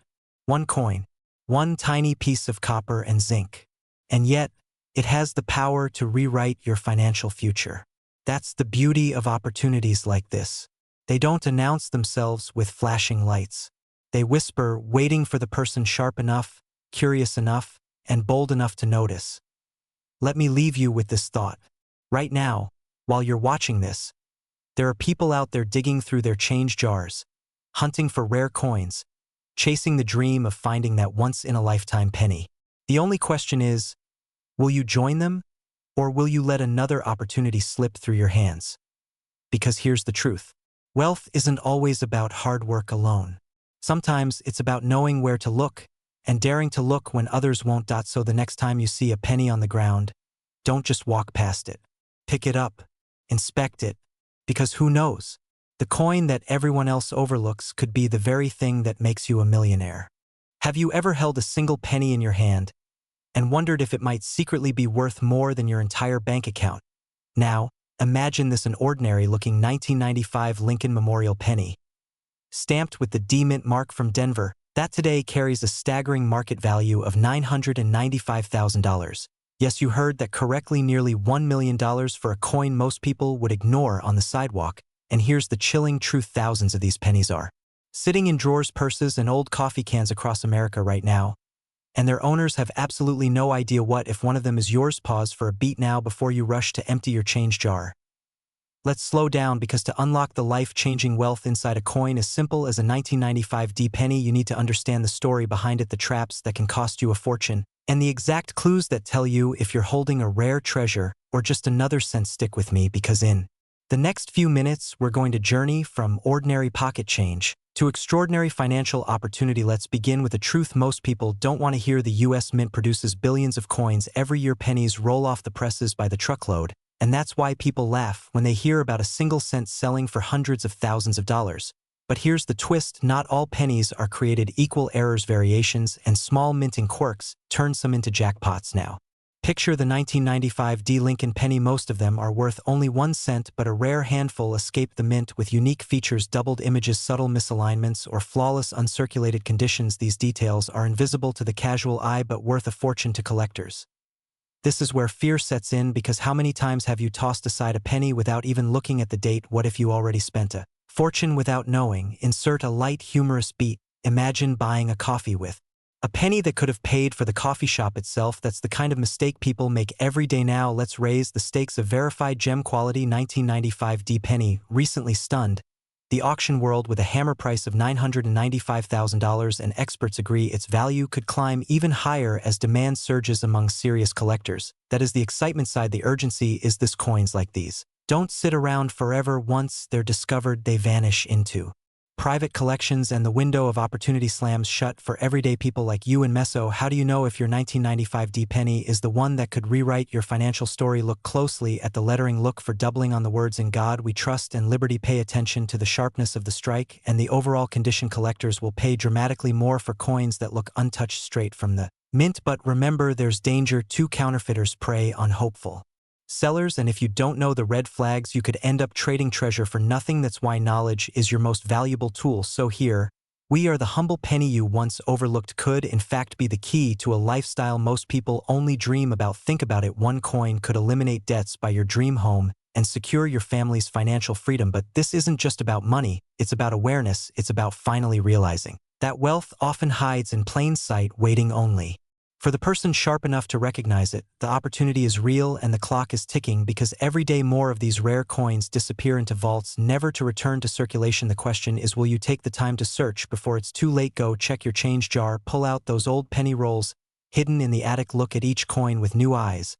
One coin, one tiny piece of copper and zinc. And yet, it has the power to rewrite your financial future. That's the beauty of opportunities like this. They don't announce themselves with flashing lights. They whisper, waiting for the person sharp enough, curious enough, and bold enough to notice. Let me leave you with this thought. Right now, while you're watching this, there are people out there digging through their change jars, hunting for rare coins, chasing the dream of finding that once-in-a-lifetime penny. The only question is, will you join them, or will you let another opportunity slip through your hands? Because here's the truth. Wealth isn't always about hard work alone. Sometimes it's about knowing where to look and daring to look when others won't. So the next time you see a penny on the ground, don't just walk past it. Pick it up, inspect it, because who knows? The coin that everyone else overlooks could be the very thing that makes you a millionaire. Have you ever held a single penny in your hand and wondered if it might secretly be worth more than your entire bank account? Now, imagine this: an ordinary-looking 1995 Lincoln Memorial penny, stamped with the D Mint mark from Denver, that today carries a staggering market value of $995,000. Yes, you heard that correctly, nearly $1 million for a coin most people would ignore on the sidewalk. And here's the chilling truth: thousands of these pennies are sitting in drawers, purses, and old coffee cans across America right now, and their owners have absolutely no idea. What if one of them is yours? Pause for a beat now before you rush to empty your change jar. Let's slow down, because to unlock the life-changing wealth inside a coin as simple as a 1995 D penny, you need to understand the story behind it, the traps that can cost you a fortune, and the exact clues that tell you if you're holding a rare treasure or just another cent. Stick with me, because in the next few minutes, we're going to journey from ordinary pocket change to extraordinary financial opportunity. Let's begin with a truth most people don't want to hear: the U.S. Mint produces billions of coins every year. Pennies roll off the presses by the truckload, and that's why people laugh when they hear about a single cent selling for hundreds of thousands of dollars. But here's the twist: not all pennies are created equal. Errors, variations, and small minting quirks turn some into jackpots. Now, picture the 1995 D Lincoln penny. Most of them are worth only 1 cent, but a rare handful escape the mint with unique features: doubled images, subtle misalignments, or flawless uncirculated conditions. These details are invisible to the casual eye but worth a fortune to collectors. This is where fear sets in, because how many times have you tossed aside a penny without even looking at the date? What if you already spent a fortune without knowing? Insert a light, humorous beat. Imagine buying a coffee with a penny that could have paid for the coffee shop itself. That's the kind of mistake people make every day. Now, let's raise the stakes. A verified gem quality 1995 D penny recently stunned the auction world with a hammer price of $995,000, and experts agree its value could climb even higher as demand surges among serious collectors. That is the excitement side. The urgency is this: coins like these don't sit around forever. Once they're discovered, they vanish into private collections, and the window of opportunity slams shut for everyday people like you and Meso. How do you know if your 1995 D penny is the one that could rewrite your financial story? Look closely at the lettering. Look for doubling on the words "In God We Trust" and "Liberty." Pay attention to the sharpness of the strike and the overall condition. Collectors will pay dramatically more for coins that look untouched straight from the mint. But remember, there's danger too. Counterfeiters prey on hopeful sellers, and if you don't know the red flags, you could end up trading treasure for nothing. That's why knowledge is your most valuable tool. So here we are: the humble penny you once overlooked could, in fact, be the key to a lifestyle most people only dream about. Think about it: one coin could eliminate debts, buy your dream home, and secure your family's financial freedom. But this isn't just about money, it's about awareness. It's about finally realizing that wealth often hides in plain sight, waiting only for the person sharp enough to recognize it. The opportunity is real and the clock is ticking, because every day more of these rare coins disappear into vaults, never to return to circulation. The question is, will you take the time to search before it's too late? Go check your change jar, pull out those old penny rolls hidden in the attic, look at each coin with new eyes.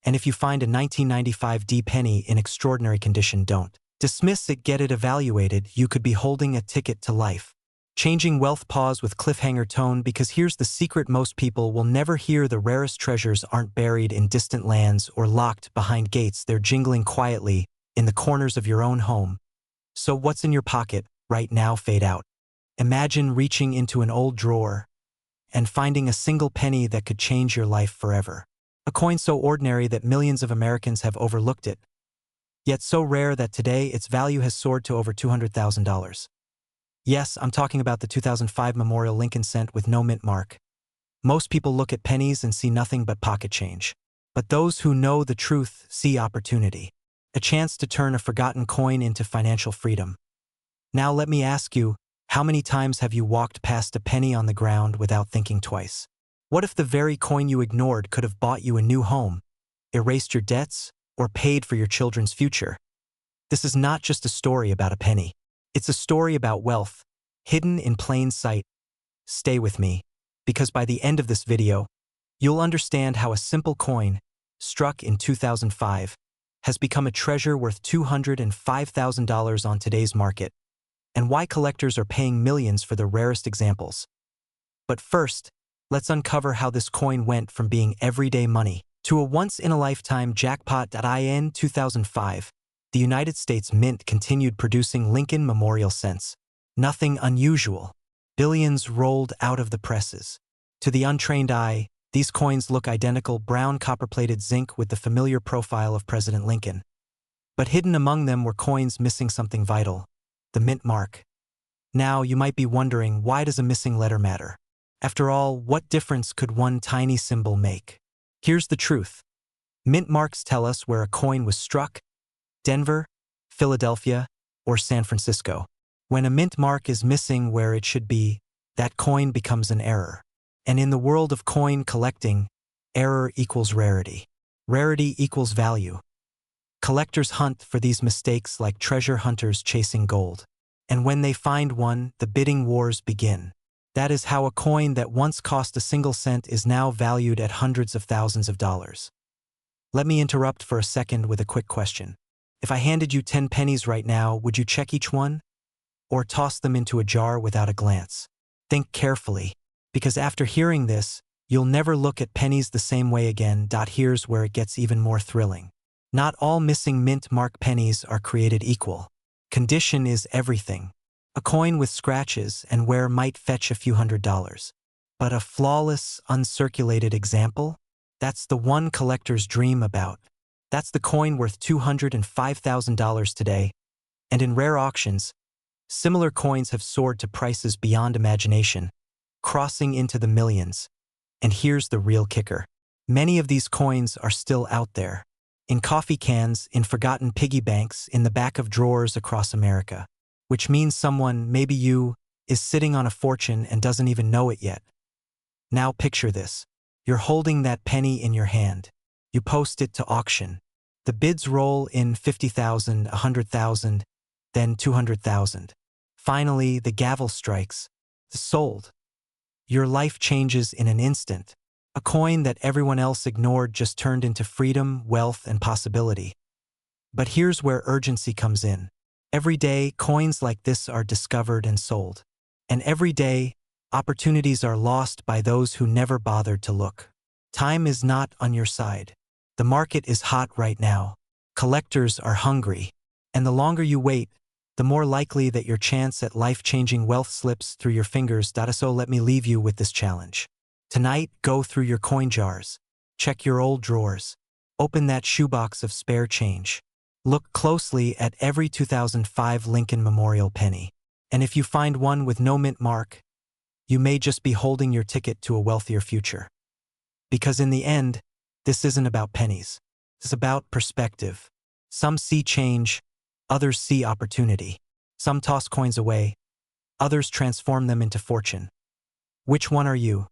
And if you find a 1995 D penny in extraordinary condition, don't dismiss it, get it evaluated. You could be holding a ticket to life changing wealth. Pause with cliffhanger tone, because here's the secret most people will never hear: the rarest treasures aren't buried in distant lands or locked behind gates. They're jingling quietly in the corners of your own home. So what's in your pocket right now? Fade out. Imagine reaching into an old drawer and finding a single penny that could change your life forever. A coin so ordinary that millions of Americans have overlooked it, yet so rare that today its value has soared to over $200,000. Yes, I'm talking about the 2005 Memorial Lincoln cent with no mint mark. Most people look at pennies and see nothing but pocket change. But those who know the truth see opportunity, a chance to turn a forgotten coin into financial freedom. Now let me ask you, how many times have you walked past a penny on the ground without thinking twice? What if the very coin you ignored could have bought you a new home, erased your debts, or paid for your children's future? This is not just a story about a penny. It's a story about wealth, hidden in plain sight. Stay with me, because by the end of this video, you'll understand how a simple coin, struck in 2005, has become a treasure worth $205,000 on today's market, and why collectors are paying millions for the rarest examples. But first, let's uncover how this coin went from being everyday money to a once-in-a-lifetime jackpot. In 2005, the United States Mint continued producing Lincoln Memorial cents. Nothing unusual. Billions rolled out of the presses. To the untrained eye, these coins look identical, brown copper-plated zinc with the familiar profile of President Lincoln. But hidden among them were coins missing something vital: the mint mark. Now, you might be wondering, why does a missing letter matter? After all, what difference could one tiny symbol make? Here's the truth. Mint marks tell us where a coin was struck: Denver, Philadelphia, or San Francisco. When a mint mark is missing where it should be, that coin becomes an error. And in the world of coin collecting, error equals rarity. Rarity equals value. Collectors hunt for these mistakes like treasure hunters chasing gold. And when they find one, the bidding wars begin. That is how a coin that once cost a single cent is now valued at hundreds of thousands of dollars. Let me interrupt for a second with a quick question. If I handed you 10 pennies right now, would you check each one? Or toss them into a jar without a glance? Think carefully, because after hearing this, you'll never look at pennies the same way again. Here's where it gets even more thrilling. Not all missing mint mark pennies are created equal. Condition is everything. A coin with scratches and wear might fetch a few $100s. But a flawless, uncirculated example? That's the one collectors dream about. That's the coin worth $205,000 today. And in rare auctions, similar coins have soared to prices beyond imagination, crossing into the millions. And here's the real kicker. Many of these coins are still out there. In coffee cans, in forgotten piggy banks, in the back of drawers across America. Which means someone, maybe you, is sitting on a fortune and doesn't even know it yet. Now picture this. You're holding that penny in your hand. You post it to auction. The bids roll in 50,000, 100,000, then 200,000. Finally, the gavel strikes. Sold. Your life changes in an instant. A coin that everyone else ignored just turned into freedom, wealth, and possibility. But here's where urgency comes in. Every day, coins like this are discovered and sold. And every day, opportunities are lost by those who never bothered to look. Time is not on your side. The market is hot right now. Collectors are hungry. And the longer you wait, the more likely that your chance at life-changing wealth slips through your fingers. So let me leave you with this challenge. Tonight, go through your coin jars. Check your old drawers. Open that shoebox of spare change. Look closely at every 2005 Lincoln Memorial penny. And if you find one with no mint mark, you may just be holding your ticket to a wealthier future. Because in the end, this isn't about pennies. It's about perspective. Some see change, others see opportunity. Some toss coins away, others transform them into fortune. Which one are you?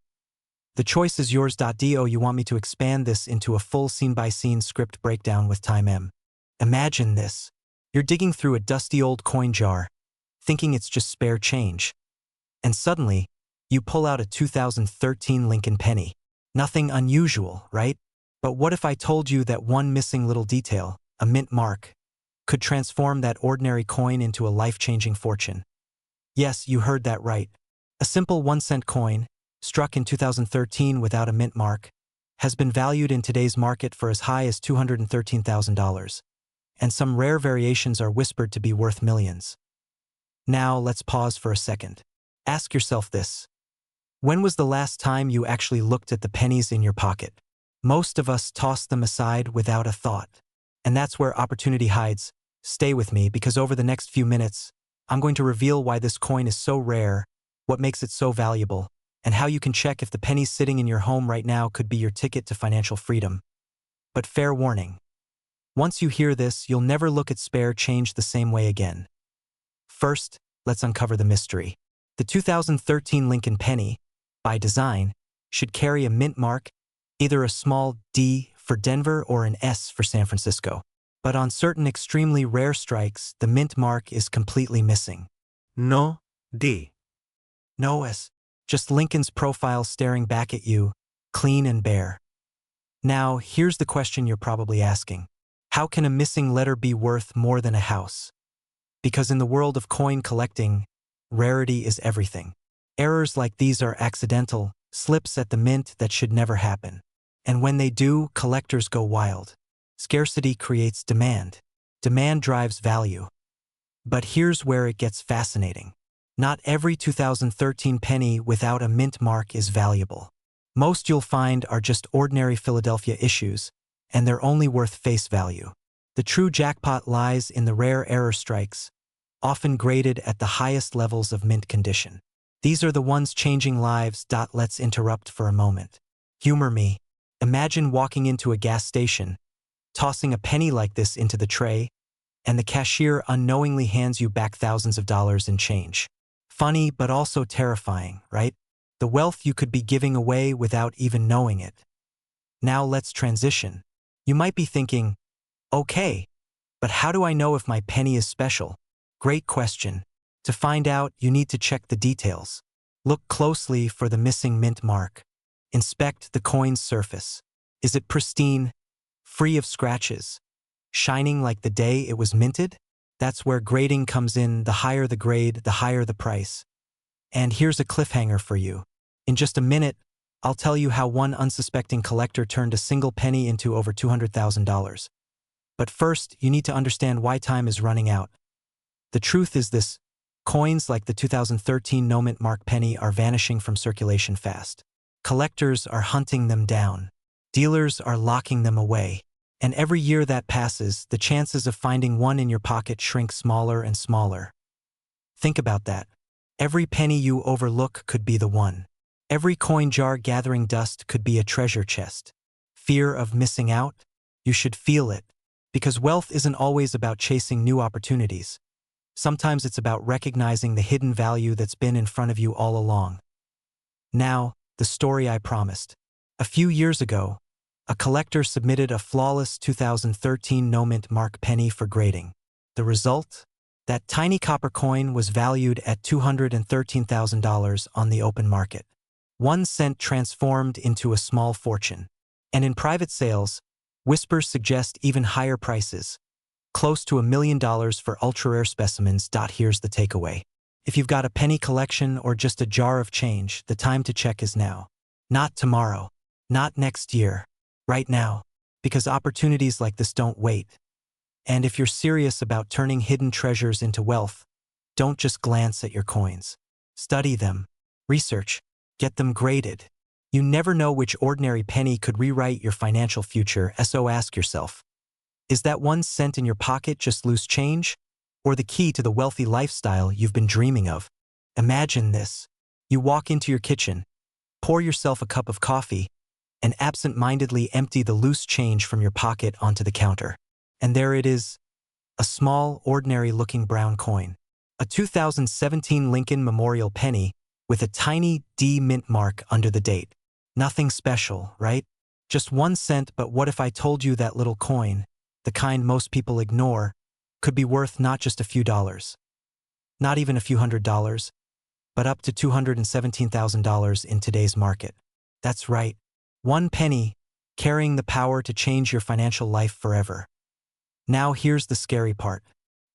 The choice is yours. Do you want me to expand this into a full scene-by-scene script breakdown with time M? Imagine this. You're digging through a dusty old coin jar, thinking it's just spare change. And suddenly, you pull out a 2013 Lincoln penny. Nothing unusual, right? But what if I told you that one missing little detail, a mint mark, could transform that ordinary coin into a life-changing fortune? Yes, you heard that right. A simple 1-cent coin, struck in 2013 without a mint mark, has been valued in today's market for as high as $213,000. And some rare variations are whispered to be worth millions. Now, let's pause for a second. Ask yourself this. When was the last time you actually looked at the pennies in your pocket? Most of us toss them aside without a thought. And that's where opportunity hides. Stay with me, because over the next few minutes, I'm going to reveal why this coin is so rare, what makes it so valuable, and how you can check if the pennies sitting in your home right now could be your ticket to financial freedom. But fair warning. Once you hear this, you'll never look at spare change the same way again. First, let's uncover the mystery. The 2013 Lincoln penny, by design, should carry a mint mark, either a small D for Denver or an S for San Francisco. But on certain extremely rare strikes, the mint mark is completely missing. No D. No S. Just Lincoln's profile staring back at you, clean and bare. Now, here's the question you're probably asking. How can a missing letter be worth more than a house? Because in the world of coin collecting, rarity is everything. Errors like these are accidental, slips at the mint that should never happen. And when they do, collectors go wild. Scarcity creates demand. Demand drives value. But here's where it gets fascinating. Not every 2013 penny without a mint mark is valuable. Most you'll find are just ordinary Philadelphia issues, and they're only worth face value. The true jackpot lies in the rare error strikes, often graded at the highest levels of mint condition. These are the ones changing lives. Let's interrupt for a moment. Humor me. Imagine walking into a gas station, tossing a penny like this into the tray, and the cashier unknowingly hands you back thousands of dollars in change. Funny, but also terrifying, right? The wealth you could be giving away without even knowing it. Now let's transition. You might be thinking, okay, but how do I know if my penny is special? Great question. To find out, you need to check the details. Look closely for the missing mint mark. Inspect the coin's surface. Is it pristine, free of scratches, shining like the day it was minted? That's where grading comes in. The higher the grade, the higher the price. And here's a cliffhanger for you. In just a minute, I'll tell you how one unsuspecting collector turned a single penny into over $200,000. But first, you need to understand why time is running out. The truth is this: coins like the 2013 no mint mark penny are vanishing from circulation fast. Collectors are hunting them down. Dealers are locking them away. And every year that passes, the chances of finding one in your pocket shrink smaller and smaller. Think about that. Every penny you overlook could be the one. Every coin jar gathering dust could be a treasure chest. Fear of missing out? You should feel it. Because wealth isn't always about chasing new opportunities. Sometimes it's about recognizing the hidden value that's been in front of you all along. Now, the story I promised. A few years ago, a collector submitted a flawless 2013 no mint mark penny for grading. The result? That tiny copper coin was valued at $213,000 on the open market. 1 cent transformed into a small fortune. And in private sales, whispers suggest even higher prices, close to $1 million for ultra-rare specimens. Here's the takeaway. If you've got a penny collection or just a jar of change, the time to check is now. Not tomorrow. Not next year. Right now. Because opportunities like this don't wait. And if you're serious about turning hidden treasures into wealth, don't just glance at your coins. Study them. Research. Get them graded. You never know which ordinary penny could rewrite your financial future, so ask yourself, is that 1 cent in your pocket just loose change? Or the key to the wealthy lifestyle you've been dreaming of? Imagine this. You walk into your kitchen, pour yourself a cup of coffee, and absent-mindedly empty the loose change from your pocket onto the counter. And there it is, a small, ordinary-looking brown coin. A 2017 Lincoln Memorial penny with a tiny D mint mark under the date. Nothing special, right? Just 1 cent, but what if I told you that little coin, the kind most people ignore, could be worth not just a few dollars, not even a few $100s, but up to $217,000 in today's market. That's right. 1 penny, carrying the power to change your financial life forever. Now here's the scary part.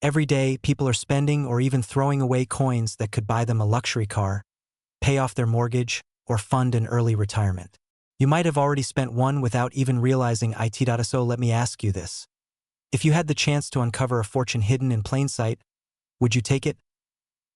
Every day, people are spending or even throwing away coins that could buy them a luxury car, pay off their mortgage, or fund an early retirement. You might have already spent one without even realizing it. So let me ask you this. If you had the chance to uncover a fortune hidden in plain sight, would you take it?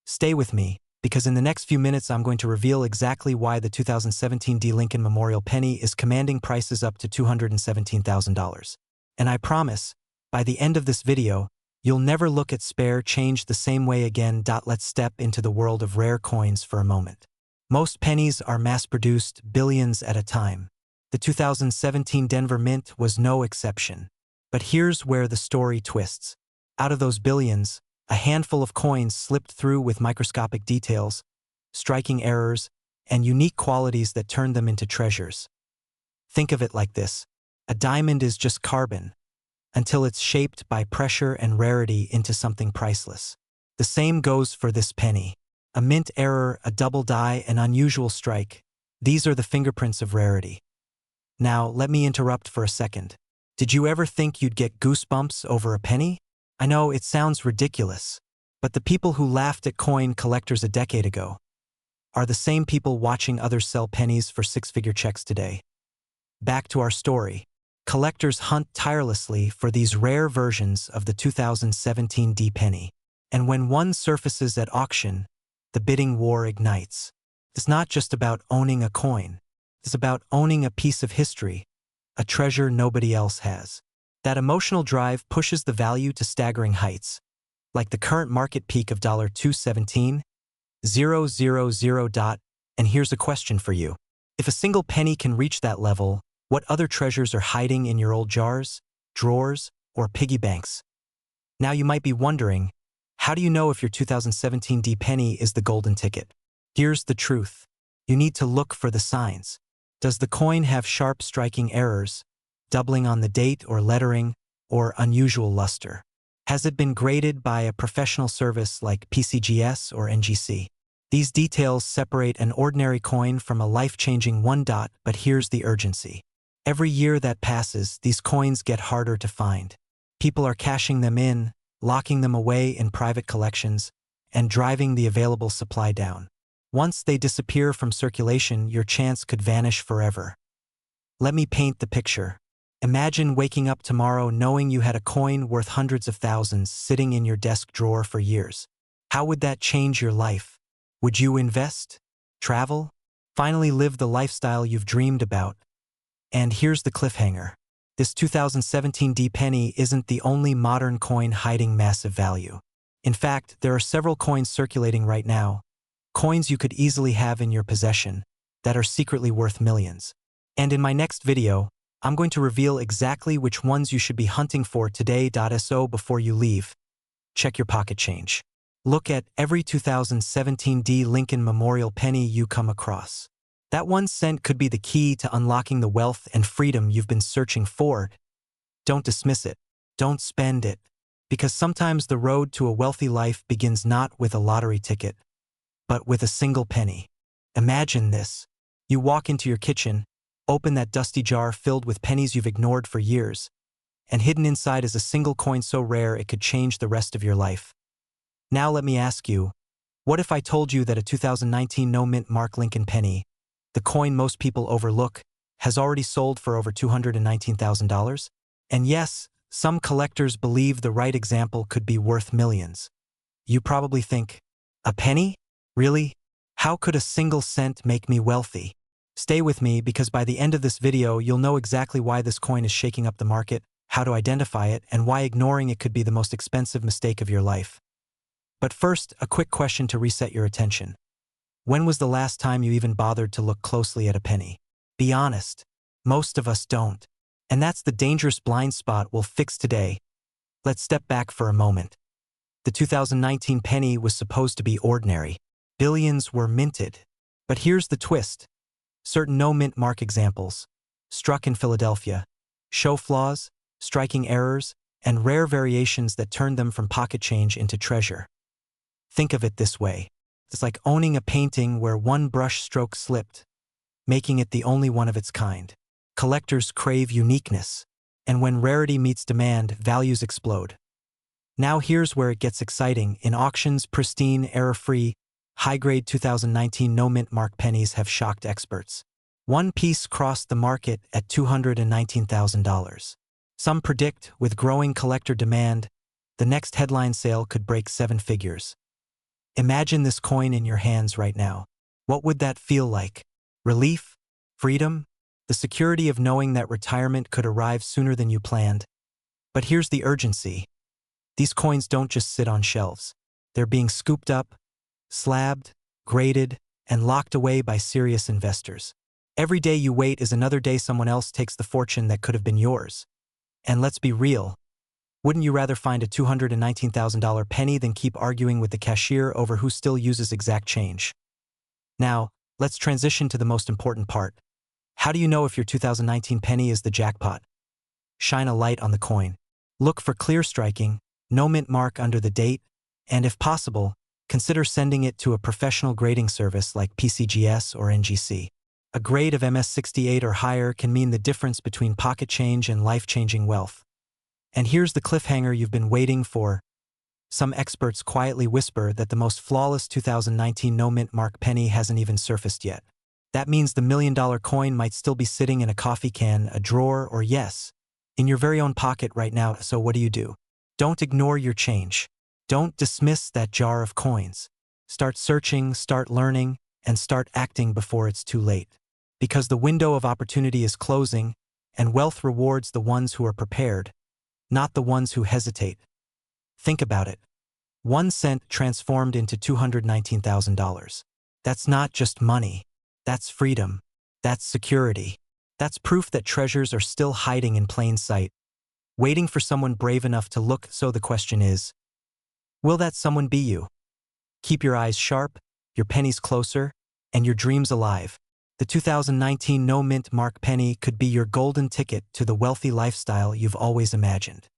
Stay with me, because in the next few minutes I'm going to reveal exactly why the 2017 D Lincoln Memorial penny is commanding prices up to $217,000. And I promise, by the end of this video, you'll never look at spare change the same way again. Let's step into the world of rare coins for a moment. Most pennies are mass-produced, billions at a time. The 2017 Denver Mint was no exception. But here's where the story twists. Out of those billions, a handful of coins slipped through with microscopic details, striking errors, and unique qualities that turned them into treasures. Think of it like this. A diamond is just carbon, until it's shaped by pressure and rarity into something priceless. The same goes for this penny. A mint error, a double die, an unusual strike. These are the fingerprints of rarity. Now, let me interrupt for a second. Did you ever think you'd get goosebumps over a penny? I know it sounds ridiculous, but the people who laughed at coin collectors a decade ago are the same people watching others sell pennies for six-figure checks today. Back to our story. Collectors hunt tirelessly for these rare versions of the 2017 D penny. And when one surfaces at auction, the bidding war ignites. It's not just about owning a coin. It's about owning a piece of history, a treasure nobody else has. That emotional drive pushes the value to staggering heights, like the current market peak of $217,000. And here's a question for you. If a single penny can reach that level, what other treasures are hiding in your old jars, drawers, or piggy banks? Now you might be wondering, how do you know if your 2017 D penny is the golden ticket? Here's the truth. You need to look for the signs. Does the coin have sharp striking errors, doubling on the date or lettering, or unusual luster? Has it been graded by a professional service like PCGS or NGC? These details separate an ordinary coin from a life-changing one. But here's the urgency. Every year that passes, these coins get harder to find. People are cashing them in, locking them away in private collections, and driving the available supply down. Once they disappear from circulation, your chance could vanish forever. Let me paint the picture. Imagine waking up tomorrow knowing you had a coin worth hundreds of thousands sitting in your desk drawer for years. How would that change your life? Would you invest? Travel? Finally live the lifestyle you've dreamed about? And here's the cliffhanger. This 2017 D penny isn't the only modern coin hiding massive value. In fact, there are several coins circulating right now, coins you could easily have in your possession, that are secretly worth millions. And in my next video, I'm going to reveal exactly which ones you should be hunting for today. So before you leave, check your pocket change. Look at every 2017 D Lincoln Memorial penny you come across. That 1 cent could be the key to unlocking the wealth and freedom you've been searching for. Don't dismiss it. Don't spend it. Because sometimes the road to a wealthy life begins not with a lottery ticket, but with a single penny. Imagine this. You walk into your kitchen, open that dusty jar filled with pennies you've ignored for years, and hidden inside is a single coin so rare it could change the rest of your life. Now let me ask you, what if I told you that a 2019 no-mint mark Lincoln penny, the coin most people overlook, has already sold for over $219,000? And yes, some collectors believe the right example could be worth millions. You probably think, a penny? Really? How could a single cent make me wealthy? Stay with me because by the end of this video you'll know exactly why this coin is shaking up the market, how to identify it, and why ignoring it could be the most expensive mistake of your life. But first, a quick question to reset your attention. When was the last time you even bothered to look closely at a penny? Be honest. Most of us don't. And that's the dangerous blind spot we'll fix today. Let's step back for a moment. The 2019 penny was supposed to be ordinary. Billions were minted. But here's the twist. Certain no-mint mark examples, struck in Philadelphia, show flaws, striking errors, and rare variations that turned them from pocket change into treasure. Think of it this way. It's like owning a painting where one brush stroke slipped, making it the only one of its kind. Collectors crave uniqueness, and when rarity meets demand, values explode. Now here's where it gets exciting. In auctions, pristine, error-free, high-grade 2019 no-mint mark pennies have shocked experts. One piece crossed the market at $219,000. Some predict, with growing collector demand, the next headline sale could break 7 figures. Imagine this coin in your hands right now. What would that feel like? Relief? Freedom? The security of knowing that retirement could arrive sooner than you planned. But here's the urgency. These coins don't just sit on shelves. They're being scooped up, slabbed, graded, and locked away by serious investors. Every day you wait is another day someone else takes the fortune that could have been yours. And let's be real. Wouldn't you rather find a $219,000 penny than keep arguing with the cashier over who still uses exact change? Now, let's transition to the most important part. How do you know if your 2019 penny is the jackpot? Shine a light on the coin. Look for clear striking, no mint mark under the date, and if possible, consider sending it to a professional grading service like PCGS or NGC. A grade of MS68 or higher can mean the difference between pocket change and life-changing wealth. And here's the cliffhanger you've been waiting for. Some experts quietly whisper that the most flawless 2019 no-mint mark penny hasn't even surfaced yet. That means the million-dollar coin might still be sitting in a coffee can, a drawer, or yes, in your very own pocket right now. So what do? Don't ignore your change. Don't dismiss that jar of coins. Start searching, start learning, and start acting before it's too late. Because the window of opportunity is closing, and wealth rewards the ones who are prepared, not the ones who hesitate. Think about it. 1 cent transformed into $219,000. That's not just money. That's freedom. That's security. That's proof that treasures are still hiding in plain sight, waiting for someone brave enough to look. So the question is, will that someone be you? Keep your eyes sharp, your pennies closer, and your dreams alive. The 2019 no-mint mark penny could be your golden ticket to the wealthy lifestyle you've always imagined.